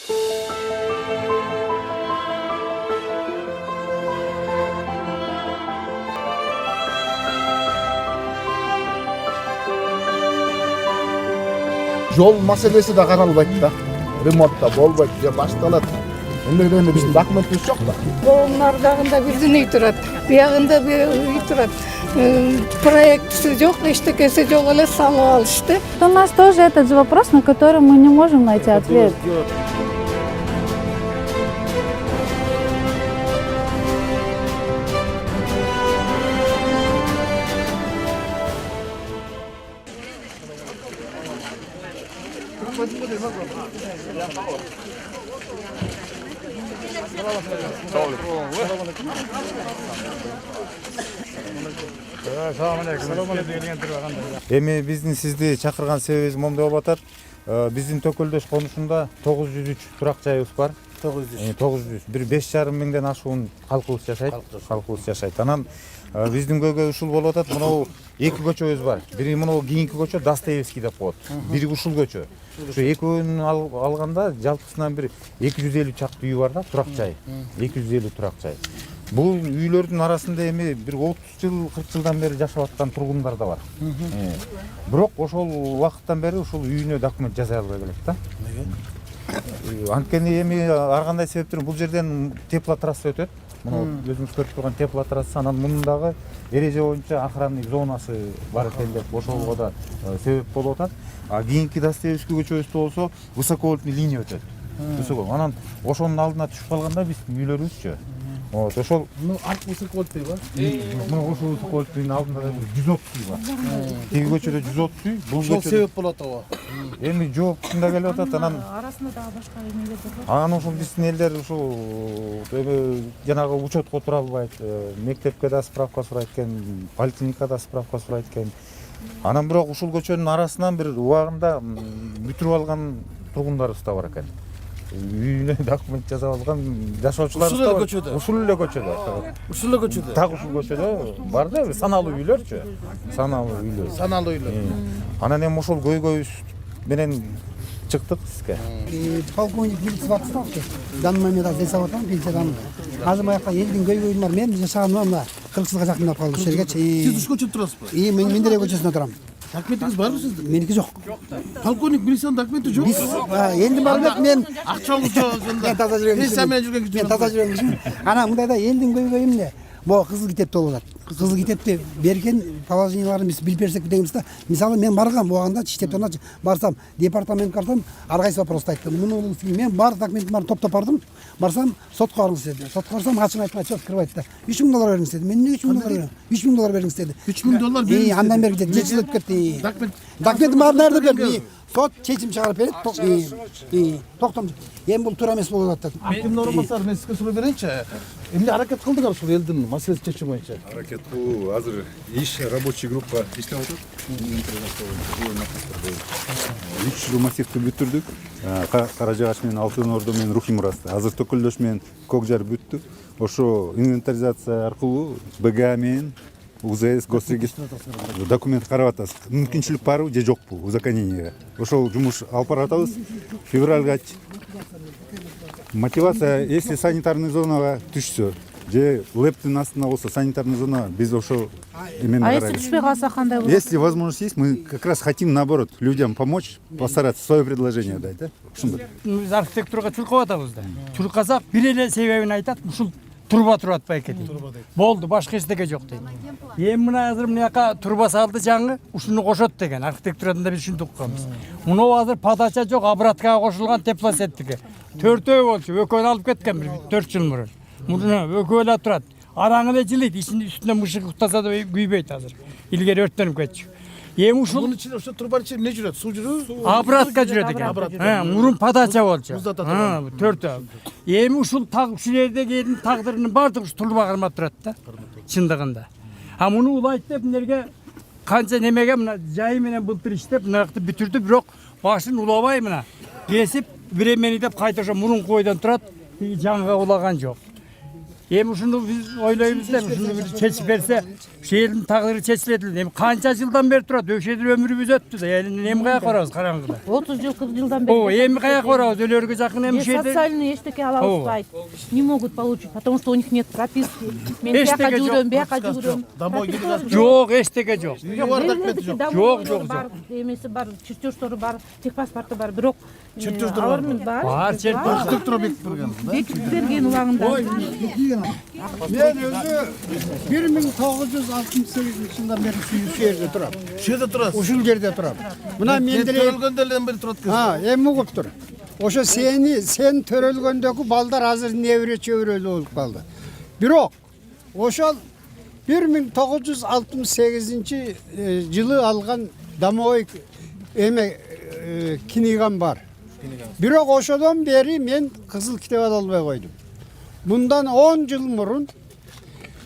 Жол маселеси да каралбайт да. Ремонтта болбойт же башталат. Эмнегенде биздин документибиз жок да. Оңун ардагында бирдин үй турат, биягында бир үй турат. Проектisi жок, эчтекеси жок эле салып алышты. У нас тоже этот же вопрос, на который мы не можем найти ответ. Эми биздин сизди чакырган себебибиз моундай болуп атат. Биздин Төкөлдөш конушунда 903 турак жайыбыз бар. 900. Бир 5,5 миңден ашуун калкыбыз жашайт. Анан биздин көйгөй ушул болуп атат. Мынау эки көчөбүз бар. Бири мынау кийинки көчө Достоевский деп коет. Бири ушул көчө. Ушу экөөнүн алганда жалпысынан бир 250 чакты үй бар да, турак жай. 250 турак жай. Бул үйлөрдүн арасында эми бир 30 жыл, 40 жылдан бери жашап аткан тургундар да бар. Бирок ошол убакыттан бери ушул үйүнө документ жаза албай келет да. Анткени эми ар кандай себептер бул жерден теплотрасса өтөт. Мына өзүңүз көрүп турган теплотрасса, анан мундагы эреже боюнча охранный зонасы бар экен деп ошого да себеп болуп атат. А кийинки Достоевский көчөбүздө болсо высоковольтный линия өтөт. Анан ошонун алдына түшүп калганда биздин үйлөрүбүзчү. Вот, ошол Арт высоковольтный бар. Мына ошол высоковольтныйдын алдында 130 бар. Тиги көчөдө 130, бул Ошол көчөдө себеп болот ого. эми жоопчунда келип атат. Анан Арасында дагы башка эмелер бар. анан ошол биздин элдер ушул жанагы учетко тура албайт, мектепке да справка сурайт экен, поликлиникада да справка сурайт экен. Анан бирок ушул көчөнүн арасынан бир убагында бүтүрүп алган тургундарыбыз да бар экен. Үйүнө документ жасап алган жашоочуларыбыз да бар. Ушул эле көчөдө. Так ушул көчөдө бар да, саналуу үйлөрчү. Саналуу үйлөр. Анан эми ошол көйгөйүбүз менен чыктык сизге. Полковник милиция бакчысы. Данный момент аз жасап атам, пенсиядан. Азыр аяқта элдин көйгөйүн бар. Мен жашаган мына 40 жылга жакындап калды ушул жерге. Сиз уш көчөдө турасызбы? Мен Мендерей көчөсүндө турам. Документиңиз барбы сиздин? Меники жок. Полковник милициянын документи жок. Биз элдин бар мен Акчаңыз жок ошондо. мен таза жүргөн кишимин. Мен таза жүргөн кишимин. Анан мындайда элдин көйгөйү эмне? Могу кызыл китепте болуп атат. Кызыл китепти берген положенияларын биз билип берсек дегенбиз да. Мисалы мен баргам убагында Чиштептен барсам, департаментке барсам, ар кайсы вопросту айттым. Муну мен бар документимди баарын топтоп бардым. Барсам, сотко барыңыз деди. Сотко барсам, ачык айтмай чыгып кирбейт да. 3 миң доллар бериңиз деди. Мен эмне 3 миң доллар берем? 3 миң доллар бериңиз деди. 3 миң доллар бериңиз. Андан бери 7 жыл өтүп кетти. Документим баарын нерде берди? Сот чечим чыгарып берет. Токтом. Эми бул туура эмес болуп атат. Акимдин орун басары, мен сизге суроо берейинчи. Эмне аракет кылдыңар ушул элдин маселесин чечүү боюнча? Аракет кылуу азыр иш рабочий группа иштеп атат. 3 жыл массивти бүтүрдүк. Кара Жагаш менен Алтын Ордо менен Рухим Мурасты. Азыр Төкөлдөш менен Кокжар бүттү. Ошо инвентаризация аркылуу БГА менен УЗС госрегистр документ карап атабыз. Мүмкүнчүлүк барбы же жокпу узаконенияга. Ошол жумуш алып баратабыз. Февралга мотивация, если санитарный зонага түшсө, же лептин астында болсо санитарный зона, биз ошо эмени А карайлы. если түшпөй калса кандай болот? Если возможность есть, мы как раз хотим наоборот людям помочь, постараться свое предложение дать, да? Ушундай. Биз архитектурага чуркап атабыз да. Чуркасак бир эле себебин айтат, ушул турба турат байке дейт. Болду, башка эчтеке жок дейт. Эми мына азыр мынаяка турба салды жаңы, ушуну кошот деген архитектурада биз ушинтип укканбыз. Муну азыр подача жок, обраткага кошулган теплосеттиги. Төртөө болчу, экөөнү алып кеткен бир 4 жыл мурун. Муну экөө эле турат. Араңы эле жылыйт, үстүнө мышык уктаса да күйбөйт азыр. Илгери өрттөнүп кетчү. Эми ушул Мунун ичинде ошо турбанын ичинде эмне жүрөт? Суу жүрөбү? обратка жүрөт экен. Мурун подача болчу. Төртөө. Эми ушул ушул жердеги элдин тагдырынын баардыгы ушу турба кармап турат да. Чындыгында. А муну улайт деп эмнерге канча немеге мына жайы менен былтыр иштеп мынакты бүтүрдү, бирок башын улабай мына кесип времени деп кайта ошо мурунку ойдон турат, жаңыга улаган жок. Эми ушуну биз ойлойбуз да, ушуну бир чечип берсе, ушул элдин тагдыры чечилет эле. Эми канча жылдан бери турат, ошол жерде өмүрүбүз өттү да. Эми каяка барабыз караңгыда? 30 жыл, 40 жылдан бери. Эми каяка барабыз? Өлөргө жакын эми ушул жерде. Социальные эчтеке ала алышпайт. Не могут получить, потому что у них нет прописки. Мен бияка жүрөм, бияка жүрөм. Жок, эчтеке жок. Жок. Бар, эмеси бар, чертеждору бар, техпаспорту бар, бирок алардын бар. Бар, Бекитип берген убагында. Мен өзү 1968 жылдан бeri şu yerde турам. Şu yerде турасыз. Ушул жерде турам. Мына Мен менделе төрөлгөндөрдөн бери турат экенсиз. эми угуп тур. Ошо сен төрөлгөндөгү балдар азыр небире чөбүрөлүү болуп калды. Бирок ошол 1968 жылы алган домовой кинигам бар. Бирок ошодон бери мен кызыл китеп ала албай койдум. Bundan 10 жыл мурун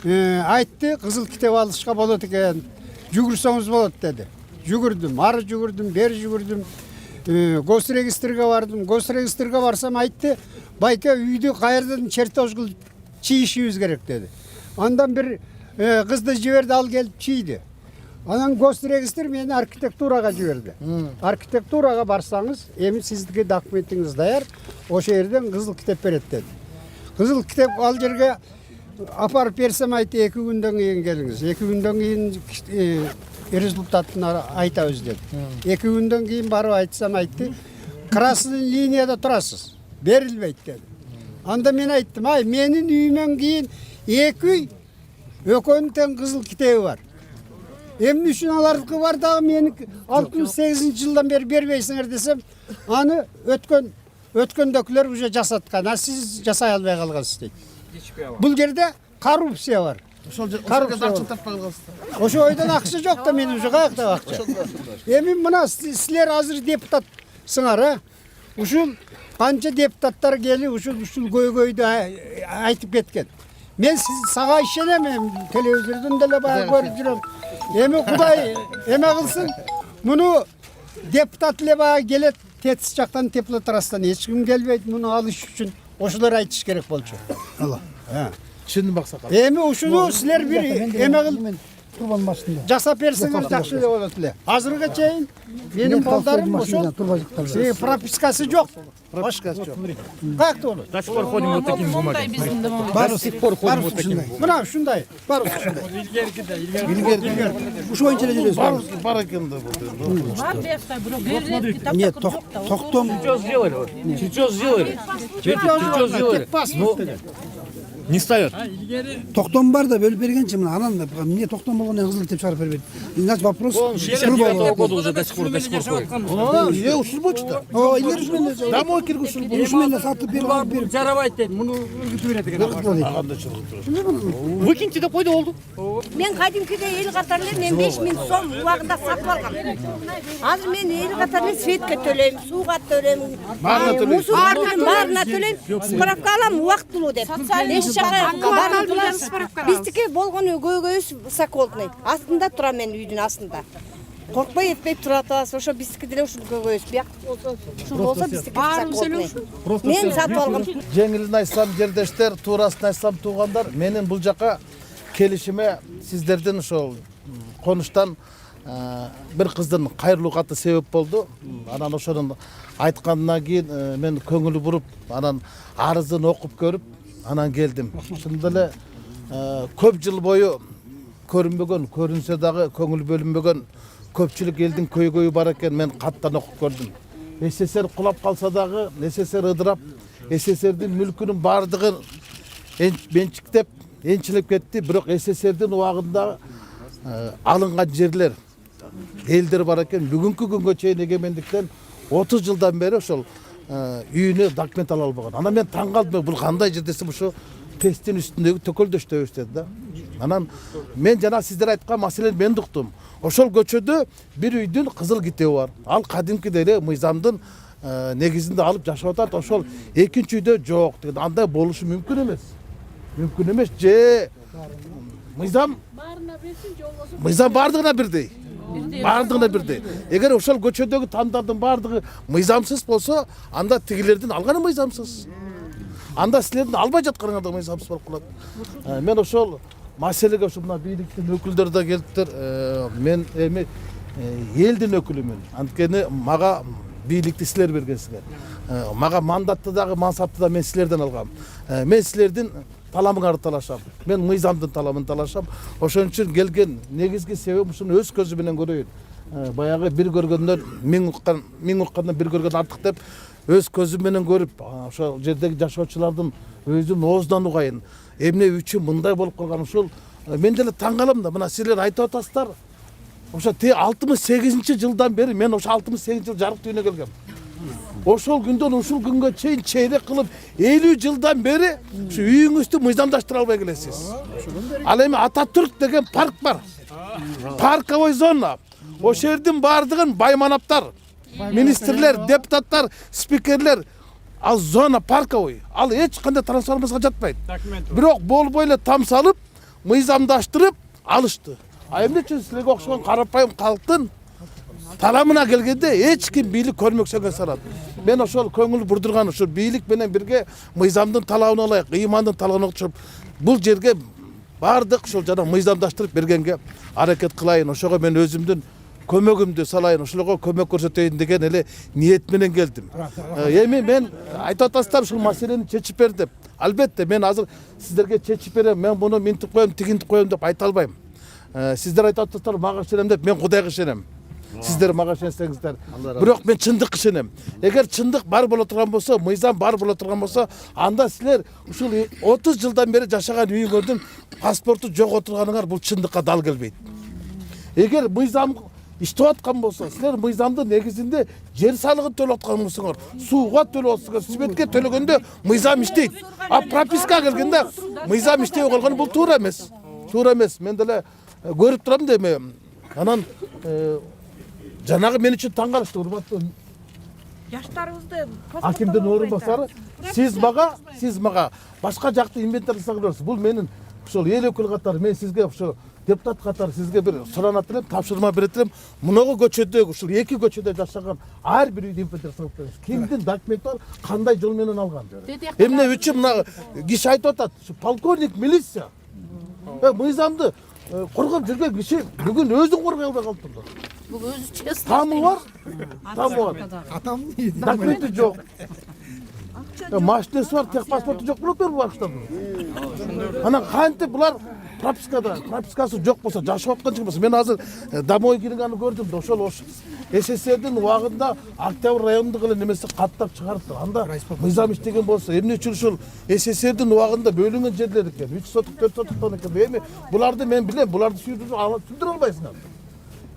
айтты, кызыл китеп алышка болот экен. Жүгүрсөңүз болот деди. Жүгүрдүм, ары жүгүрдүм, бери жүгүрдүм. Госрегистрге бардым. Госрегистрге барсам айтты, байке үйдү кайерден чертеж кылып чийишибиз керек деди. Андан бир кызды жиберди, ал келип чийди. Анан госрегистр мени архитектурага жиберди. Архитектурага барсаңыз, эми сиздики документиңиз даяр, ошол жерден кызыл китеп берет деди. Кызыл китеп ал жерге апарып берсем айтты, 2 күндөн кийин келиңиз. 2 күндөн кийин результатын айтабыз деди. 2 күндөн кийин барып айтсам айтты, красный линияда турасыз, берилбейт деди. Анда мен айттым, ай менин үйүмөн кийин 2 үй экөөнүн тең кызыл китеби бар. Эмне үчүн алардыкы бар дагы мени 68 жылдан бери бербейсиңер десем, аны өткөндөгүлөр уже жасаткан, а сиз жасай албай калгансыз дейт. Бул жерде коррупция бар. Ошол жерде акча таппай калгансыздар. Ошо ойдон акча жок да мен уже каякта акча. Эми мына силер азыр депутатсыңар, ушул канча депутаттар келип ушул көйгөйдү айтып кеткен. Мен сага ишенем, телевизордон деле баягы көрүп жүрөм. Эми Кудай эме кылсын, муну депутат эле баягы келет, тетис жактан теплотрастан эч ким келбейт, муну алыш үчүн ошолор айтыш керек болчу. Алла. Түшүндүм Аксакал. Эми ушуну силер бир эме кылып турбан машинада жасап берсеңер жакшы эле болот эле. Азыркыга чейин менин балдарым ошол пропискасы жок. Пропискасы жок. Каякта болот? До сих пор ходим вот такими бумагами. До сих пор ходим вот такими. Мына ушундай. Бар ушундай. Илгерки. Ушу боюнча эле жүрөбүз. Бар экен да бул. Нет, токтом. Чертеж сделали. Не ставят. Токтом бар да бөлүп бергенчи мына анан эмне токтом болгондон кызыл китеп чыгарып бербейт. Значит вопрос 69 года уже до сих пор ходит. Ушул болчу да. Илгери ушумен эле. Домой киргүшүл болчу. Ушумен эле сатып берип. Жарабайт дейт, муну үргүтүп берет экен. Выкиньте да койду болду. Мен кадимкиде эл катары эле мен 5000 сом убагында сатып алгам. Азыр мен эл катары эле светке төлөйм, сууга төлөйм, баарына төлөйм, справка алам убактылуу деп. Биздики болгону көйгөйүбүз высоколтный. Астында турам мен үйдүн астында. Коркпой этпейп тура атабыз. Ошо биздики деле ушул көйгөйүбүз. Бияк ушул болсо биздики высоколтный. Мен сатып алгам. Жеңилин айтсам жердештер, туурасын айтсам туугандар, менин бул жака келишиме сиздердин ошол конуштан бир кыздын кайрылуу каты себеп болду. Анан ошонун айткандан кийин мен көңүл буруп, анан арызын окуп көрүп, анан келдим. Шында эле көп жыл бою көрүнбөгөн, көрүнсө дагы көңүл бөлүнбөгөн көпчүлүк элдин көйгөйү бар экен, мен каттан окуп көрдүм. СССР кулап калса дагы, СССР ыдырап, СССРдин мүлкүнүн бардыгын менчиктеп, энчилеп кетти. Бирок СССРдин убагында алынган жерлер, элдер бар экен. Бүгүнкү күнгө чейин эгемендиктен 30 жылдан бери ошол үйүнө документ ала албаган. Анан мен таң калдым, бул кандай жер десем, ошо тесттин үстүндөгү төкөлдөштө өстөдү да. Анан мен жана сиздер айткан маселени мен уктум. Ошол көчөдө бир үйдүн кызыл китеби бар. Ал кадимкидей эле мыйзамдын негизинде алып жашап атат. Ошол экинчи үйдө жок деген. Андай болушу мүмкүн эмес. Мүмкүн эмес. Же мыйзам бардыгына бирдей. Бардыгына бирдей. Эгер ошол көчөдөгү тамдардын бардыгы мыйзамсыз болсо, анда тигилердин алганы мыйзамсыз. анда силердин албай жатканыңарда мыйзамсыз болуп калат. Мен ошол маселеге ушу мына бийликтин өкүлдөрү да келиптир. Мен эми элдин өкүлүмүн. Анткени мага бийликти силер бергенсиңер. Мага мандатты дагы мансапты да мен силерден алгам. Мен силердин таламыңарды талашам. Мен мыйзамдын таламын талашам. Ошон үчүн келген негизги себебим ушуну өз көзү менен көрөйүн. Баягы бир көргөндөн миң уккандан бир көргөн артык деп өз көзүм менен көрүп, ошол жердеги жашоочулардын өзүн оозунан угайын. Эмне үчүн мындай болуп калган ушул мен деле таң калам да. Мына силер айтып атасыздар. Ошо 68-жылдан бери мен ошо 68 жыл жарык дүйнөгө келгем. Ошол күндөн ушул күнгө чейин чейрек кылып 50 жылдан бери ушу үйүңүздү мыйзамдаштыра албай келесиз. Ал эми Ататүрк деген парк бар. Парковой зона. Ошол жердин баардыгын байманаптар, министрлер, депутаттар, спикерлер ал зона парковой. Ал эч кандай трансформацияга жатпайт. Бирок болбой эле там салып, мыйзамдаштырып алышты. А эмне үчүн силерге окшогон карапайым калктын таламына келгенде эч ким бийлик көрмөксөнгө салат. Мен ошол көңүл бурдурган ушул бийлик менен бирге мыйзамдын талабына ылайык, ыймандын талабына окшоп бул жерге бардык ушул жана мыйзамдаштырып бергенге аракет кылайын. Ошого мен өзүмдүн көмөгүмдү салайын, ошолорго көмөк көрсөтөйүн деген эле ниет менен келдим. Эми мен айтып атасыздар ушул маселени чечип бер деп. Албетте мен азыр сиздерге чечип берем, мен муну минтип коем, тигинтип коем деп айта албайм. Сиздер айтып атасыздар мага ишенем деп, мен Кудайга ишенем. Сиздер мага ишенсеңиздер. Бирок мен чындыкка ишенем. Эгер чындык бар боло турган болсо, мыйзам бар боло турган болсо, анда силер ушул 30 жылдан бери жашаган үйүңөрдүн паспорту жок отурганыңар бул чындыкка дал келбейт. Эгер мыйзам иштеп аткан болсо, силер мыйзамдын негизинде жер салыгын төлөп аткан болсоңор, сууга төлөп атсаңар, светке төлөгөндө мыйзам иштейт. А пропискага келгенде мыйзам иштебей калган бул туура эмес. Туура эмес. Мен деле көрүп турам да эми. Анан жанагы мен үчүн таң калышты, урматтуу Жаштарыбызды акимдин орун басары, сиз мага башка жакты инвентарь жасаңыз. Бул менин ошол эл өкүлү катары мен сизге ошо депутат катары сизге бир суранат элем, тапшырма берет элем. Муногу көчөдө, ушул эки көчөдө жашаган ар бир үйдү инвентарь жасап бериңиз. Кимдин документи бар, кандай жол менен алган. Эмне үчүн мына киши айтып атат, полковник милиция. Мыйзамды коргоп жүргөн киши бүгүн өзүн коргой албай калыптыр. Бул өзү честно. Тамы бар. Атам документи жок. Машинасы бар, техпаспорту жок болуп берип башладым. Анан кантип булар пропискасы жок болсо, жашап аткан жигит болсо, мен азыр домой киргенди көрдүм. Ошол СССРдин убагында Октябрь районундагы эле немеси каттап чыгарыптыр. Анда мыйзам иштеген болсо, эмне үчүн ушул СССРдин убагында бөлүнгөн жерлер экен, 3 сотук, 4 сотуктан экен. Эми буларды мен билем, буларды сүрдүрө албайсыңар.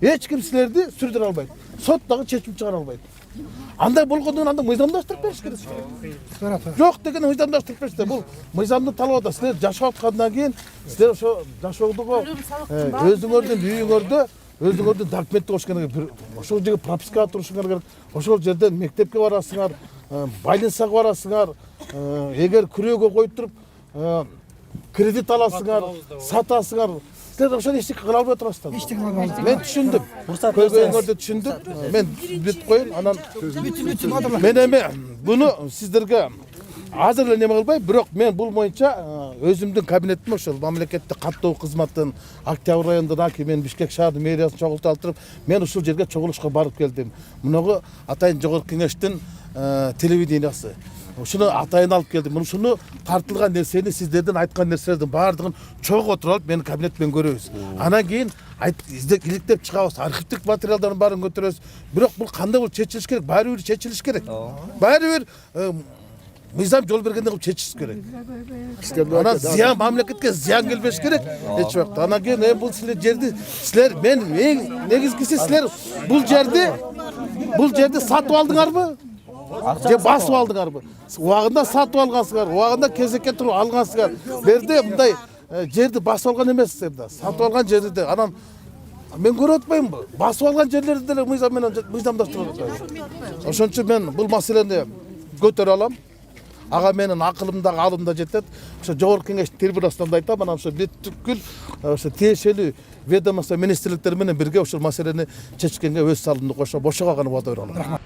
Эч ким силерди сүрдүрө албайт. Сот дагы чечим чыгара албайт. Андай болгондон анда мыйзамдаштырып бериш керек. Жок деген мыйзамдаштырып беришти. Бул мыйзамдын талабы да. Силер жашап аткандан кийин силер ошо жашоодогу өзүңөрдүн үйүңөрдө документ коюш керек. Ошол жерге пропискага турушуңар керек. Ошол жерден мектепке барасыңар, больницага барасыңар. Эгер күрөөгө коюп туруп кредит аласыңар, сатасыңар. Силер ошол эчтеке кыла албай турасыздар. Мен түшүндүм. Көйгөйүңөрдү түшүндүм. Мен бүтүп коеюн, анан мен эми буну сиздерге азыр эле неме кылбай, бирок мен бул боюнча өзүмдүн кабинетим ошол мамлекеттик каттоо кызматтын Октябрь районунун акими, мен Бишкек шаардын мэриясын чогултуп алып, мен ушул жерге чогулушка барып келдим. Мунугу атайын жогорку кеңештин телевидениясы. Ушуну атайын алып келдим. Ушуну тартылган нерсени, сиздердин айткан нерселердин баардыгын чогуу отуруп алып, менин кабинетимен көрөбүз. Анан кийин иликтеп чыгабыз, архивдик материалдардын баарын көтөрөбүз. Бирок бул кандай болуп чечилиш керек? Баары бир чечилиш керек. Баары бир мыйзам жол бергенде кылып чечилиш керек. Анан зыян, мамлекетке зыян келбеш керек. Эч убакта. Анан кийин бул силер мен эң негизгиси силер бул жерди сатып алдыңарбы? Же басып алдыңарбы? Убагында сатып алгансыңар, убагында кезекке туруп алгансыңар. Берде мындай жерди басып алган эмессиздер да. Сатып алган жерди анан мен көрүп атпаймынбы? Басып алган жерлерди деле мыйзам менен мыйзамдаштырып. Ошон үчүн мен бул маселени көтөрө алам. Ага менин акылымдагы алымда жетет. Ошо жогорку кеңештин трибунасынан да айтам, анан ошо бүткүл ошо тиешелүү ведомство министрликтер менен бирге ушул маселени чечкенге өз салымымды кошоп, ошого гана убада бере алам.